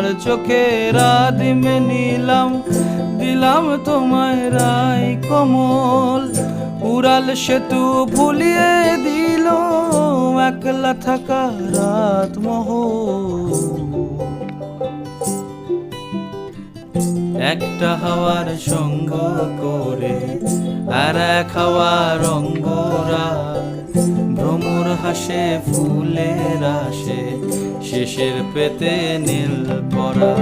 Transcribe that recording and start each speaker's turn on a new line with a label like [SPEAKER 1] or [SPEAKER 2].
[SPEAKER 1] হাওয়ার চোখে রাধিমে নিলাম, দিলাম তোমায় রাই কমল। উড়াল সেতু ভুলিয়ে দিল একলা থাকা রাত মহল। একটা হাওয়ার সঙ্গ করে আর এক হাওয়ার অঙ্গরা, ভ্রমর হাসে ফুলের আসে শেষের পেতে নীল পরা।